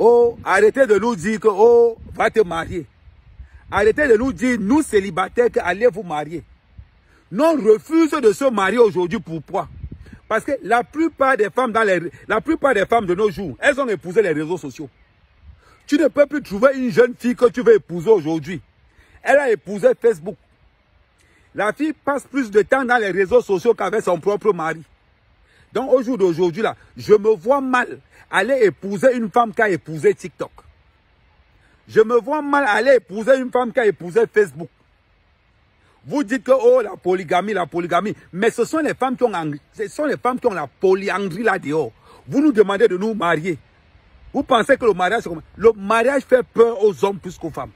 oh, arrêtez de nous dire que, oh, va te marier. Arrêtez de nous dire, nous célibataires, que allez vous marier. Nous, on refuse de se marier aujourd'hui. Pourquoi? Parce que la plupart des femmes de nos jours, elles ont épousé les réseaux sociaux. Tu ne peux plus trouver une jeune fille que tu veux épouser aujourd'hui. Elle a épousé Facebook. La fille passe plus de temps dans les réseaux sociaux qu'avec son propre mari. Donc au jour d'aujourd'hui, là, je me vois mal aller épouser une femme qui a épousé TikTok. Je me vois mal aller épouser une femme qui a épousé Facebook. Vous dites que, oh, la polygamie. Mais ce sont les femmes qui ont la polyandrie là dehors. Vous nous demandez de nous marier. Vous pensez que le mariage, le mariage fait peur aux hommes plus qu'aux femmes.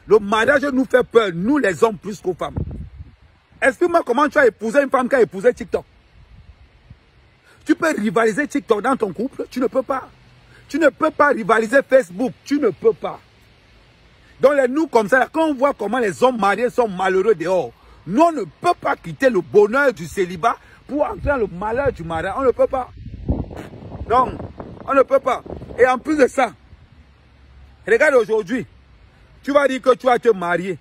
Le mariage nous fait peur, nous les hommes plus qu'aux femmes. Explique-moi comment tu as épousé une femme qui a épousé TikTok. Tu peux rivaliser TikTok dans ton couple? Tu ne peux pas. Tu ne peux pas rivaliser Facebook. Tu ne peux pas. Donc nous comme ça, quand on voit comment les hommes mariés sont malheureux dehors, nous on ne peut pas quitter le bonheur du célibat pour entrer dans le malheur du mariage. On ne peut pas. Non, on ne peut pas. Et en plus de ça, regarde aujourd'hui, tu vas dire que tu vas te marier.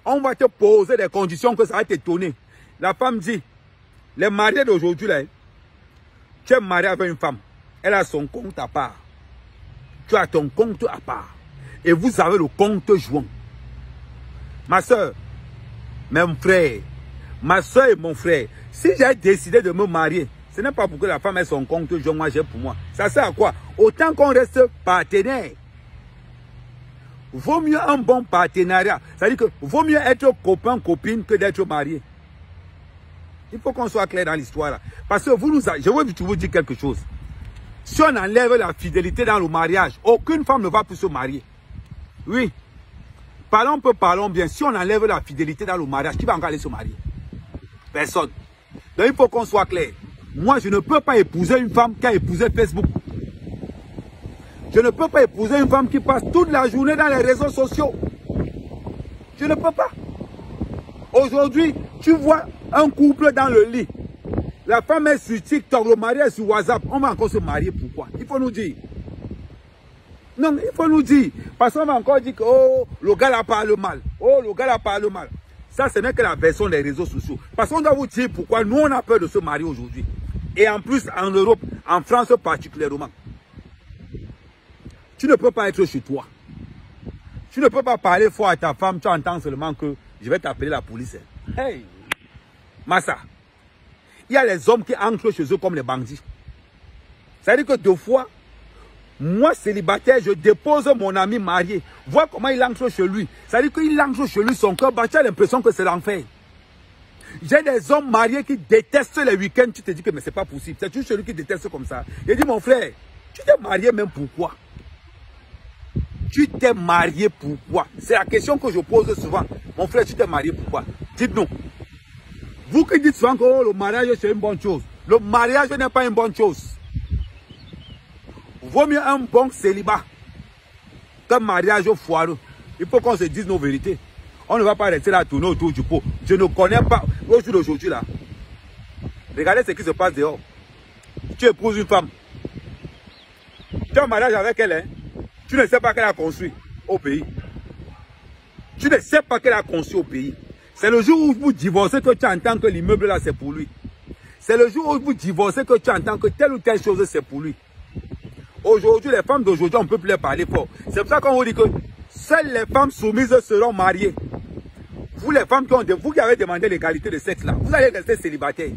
On va te poser des conditions que ça va t'étonner. La femme dit, les mariés d'aujourd'hui, là, tu es marié avec une femme. Elle a son compte à part. Tu as ton compte à part. Et vous avez le compte joint. Ma soeur, mon frère, ma soeur et mon frère, si j'ai décidé de me marier, ce n'est pas pour que la femme ait son compte joint, moi j'ai pour moi. Ça sert à quoi? Autant qu'on reste partenaire. Vaut mieux un bon partenariat. C'est-à-dire que vaut mieux être copain, copine que d'être marié. Il faut qu'on soit clair dans l'histoire là. Parce que je vais vous dire quelque chose. Si on enlève la fidélité dans le mariage, aucune femme ne va plus se marier. Oui. Parlons bien. Si on enlève la fidélité dans le mariage, qui va encore aller se marier? Personne. Donc il faut qu'on soit clair. Moi, je ne peux pas épouser une femme qui a épousé Facebook. Je ne peux pas épouser une femme qui passe toute la journée dans les réseaux sociaux. Je ne peux pas. Aujourd'hui, tu vois un couple dans le lit. La femme est sur TikTok, le mari est sur WhatsApp. On va encore se marier. Pourquoi? Il faut nous dire. Non, il faut nous dire. Parce qu'on va encore dire que oh, le gars là parle mal. Oh, le gars là parle mal. Ça, ce n'est que la version des réseaux sociaux. Parce qu'on doit vous dire pourquoi nous, on a peur de se marier aujourd'hui. Et en plus, en Europe, en France particulièrement. Tu ne peux pas être chez toi. Tu ne peux pas parler fort à ta femme. Tu entends seulement que je vais t'appeler la police. Hey! Massa. Il y a les hommes qui entrent chez eux comme les bandits. C'est-à-dire que deux fois, moi célibataire, je dépose mon ami marié. Vois comment il entre chez lui. C'est-à-dire qu'il entre chez lui, son cœur bat. Tu as l'impression que c'est l'enfer. J'ai des hommes mariés qui détestent les week-ends. Tu te dis que mais c'est pas possible. C'est toujours celui qui déteste comme ça. Il dit mon frère, tu t'es marié même pourquoi? Tu t'es marié pourquoi? C'est la question que je pose souvent. Mon frère, tu t'es marié pourquoi? Dites-nous. Vous qui dites souvent que oh, le mariage c'est une bonne chose. Le mariage n'est pas une bonne chose. Vaut mieux un bon célibat qu'un mariage foireux. Il faut qu'on se dise nos vérités. On ne va pas rester là à tourner autour du pot. Je ne connais pas, au jour d'aujourd'hui là. Regardez ce qui se passe dehors. Tu épouses une femme. Tu as un mariage avec elle, hein? Tu ne sais pas qu'elle a construit au pays. Tu ne sais pas qu'elle a construit au pays. C'est le jour où vous divorcez que tu entends que l'immeuble là c'est pour lui. C'est le jour où vous divorcez que tu entends que telle ou telle chose c'est pour lui. Aujourd'hui, les femmes d'aujourd'hui, on ne peut plus les parler fort. C'est pour ça qu'on vous dit que seules les femmes soumises seront mariées. Vous les femmes vous qui avez demandé l'égalité de sexe là, vous allez rester célibataire.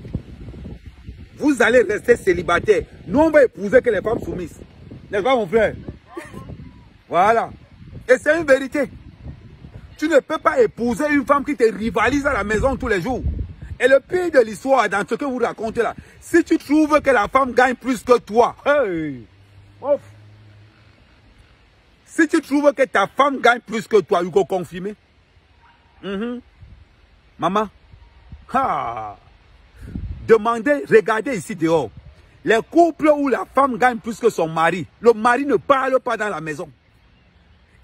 Vous allez rester célibataire. Nous on va épouser que les femmes soumises. N'est-ce pas mon frère? Voilà. Et c'est une vérité. Tu ne peux pas épouser une femme qui te rivalise à la maison tous les jours. Et le pire de l'histoire, dans ce que vous racontez là, si tu trouves que la femme gagne plus que toi, hey, ouf. Si tu trouves que ta femme gagne plus que toi, il faut confirmer. Maman, demandez, regardez ici dehors. Les couples où la femme gagne plus que son mari, le mari ne parle pas dans la maison.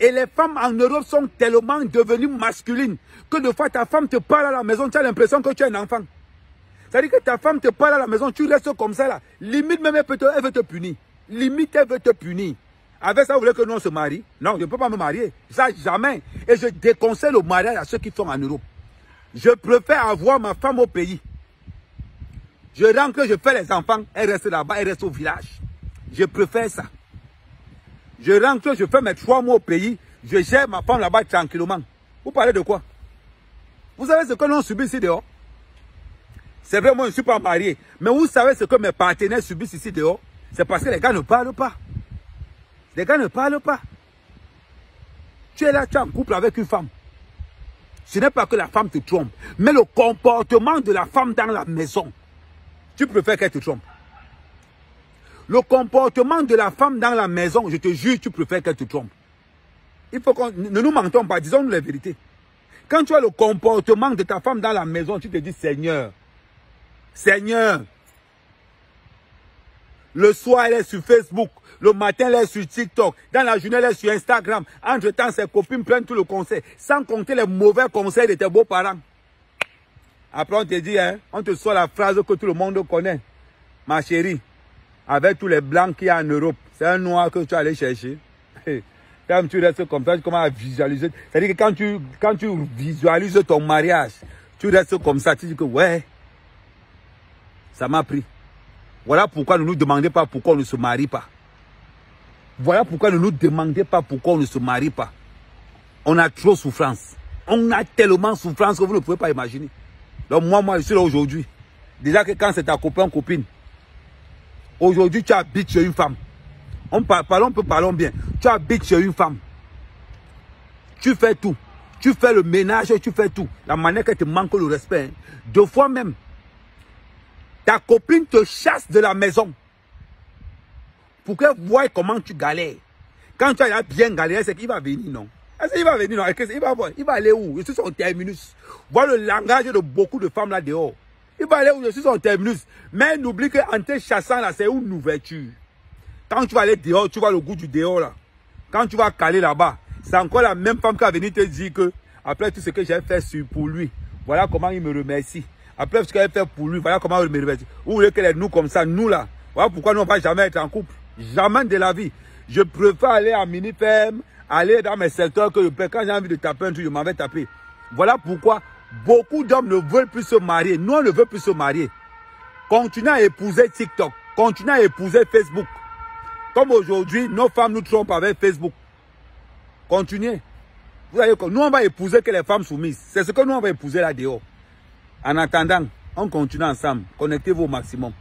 Et les femmes en Europe sont tellement devenues masculines que de fois ta femme te parle à la maison, tu as l'impression que tu es un enfant. C'est-à-dire que ta femme te parle à la maison, tu restes comme ça là. Limite même elle veut te punir. Limite elle veut te punir. Avec ça, vous voulez que nous on se marie? Non, je ne peux pas me marier. Ça, jamais. Et je déconseille le mariage à ceux qui sont en Europe. Je préfère avoir ma femme au pays. Je rentre, je fais les enfants, elle reste là-bas, elle reste au village. Je préfère ça. Je rentre, je fais mes 3 mois au pays, je gère ma femme là-bas tranquillement. Vous parlez de quoi? Vous savez ce que l'on subit ici dehors? C'est vrai, moi je ne suis pas marié. Mais vous savez ce que mes partenaires subissent ici dehors? C'est parce que les gars ne parlent pas. Les gars ne parlent pas. Tu es là, tu es en couple avec une femme. Ce n'est pas que la femme te trompe, mais le comportement de la femme dans la maison. Tu préfères qu'elle te trompe. Le comportement de la femme dans la maison, je te jure, tu préfères qu'elle te trompe. Il faut qu'on ne nous mentons pas, disons-nous la vérité. Quand tu as le comportement de ta femme dans la maison, tu te dis Seigneur, Seigneur. Le soir, elle est sur Facebook. Le matin, elle est sur TikTok. Dans la journée, elle est sur Instagram. Entre-temps, ses copines prennent tout le conseil. Sans compter les mauvais conseils de tes beaux-parents. Après, on te dit, hein, on te sort la phrase que tout le monde connaît. Ma chérie, avec tous les blancs qu'il y a en Europe, c'est un noir que tu allais chercher. Quand tu restes comme ça, tu commences à visualiser. C'est-à-dire que quand tu visualises ton mariage, tu restes comme ça, tu dis que ouais, ça m'a pris. Voilà pourquoi ne nous demandez pas pourquoi on ne se marie pas. Voilà pourquoi ne nous demandez pas pourquoi on ne se marie pas. On a trop de souffrance. On a tellement de souffrance que vous ne pouvez pas imaginer. Donc moi, je suis là aujourd'hui. Déjà que quand c'est ta copine, aujourd'hui tu habites chez une femme. Parlons bien. Tu habites chez une femme. Tu fais tout. Tu fais le ménage, tu fais tout. La manière qu'elle te manque le respect. Hein. 2 fois même. Ta copine te chasse de la maison. Pour qu'elle voie comment tu galères. Quand tu as bien galéré, c'est qu'il va venir, non? Est-ce qu'il va venir, non? Il va aller où? Je suis son terminus. Voilà le langage de beaucoup de femmes là dehors. Il va aller où? Je suis son terminus. Mais n'oublie qu'en te chassant là, c'est une ouverture. Quand tu vas aller dehors, tu vois le goût du dehors là. Quand tu vas caler là-bas, c'est encore la même femme qui va venir te dire que, après tout ce que j'ai fait pour lui, voilà comment il me remercie. Après ce qu'elle fait pour lui, voilà comment il me remercie. Vous voulez qu'elle est nous comme ça, nous là. Voilà pourquoi nous on ne va jamais être en couple. Jamais de la vie. Je préfère aller à mini-ferme, aller dans mes secteurs que je peux. Quand j'ai envie de taper un truc, je m'en vais taper. Voilà pourquoi beaucoup d'hommes ne veulent plus se marier. Nous, on ne veut plus se marier. Continuez à épouser TikTok. Continuez à épouser Facebook. Comme aujourd'hui, nos femmes nous trompent avec Facebook. Continuez. Vous voyez, nous, on va épouser que les femmes soumises. C'est ce que nous, on va épouser là dehors. En attendant, on continue ensemble. Connectez-vous au maximum.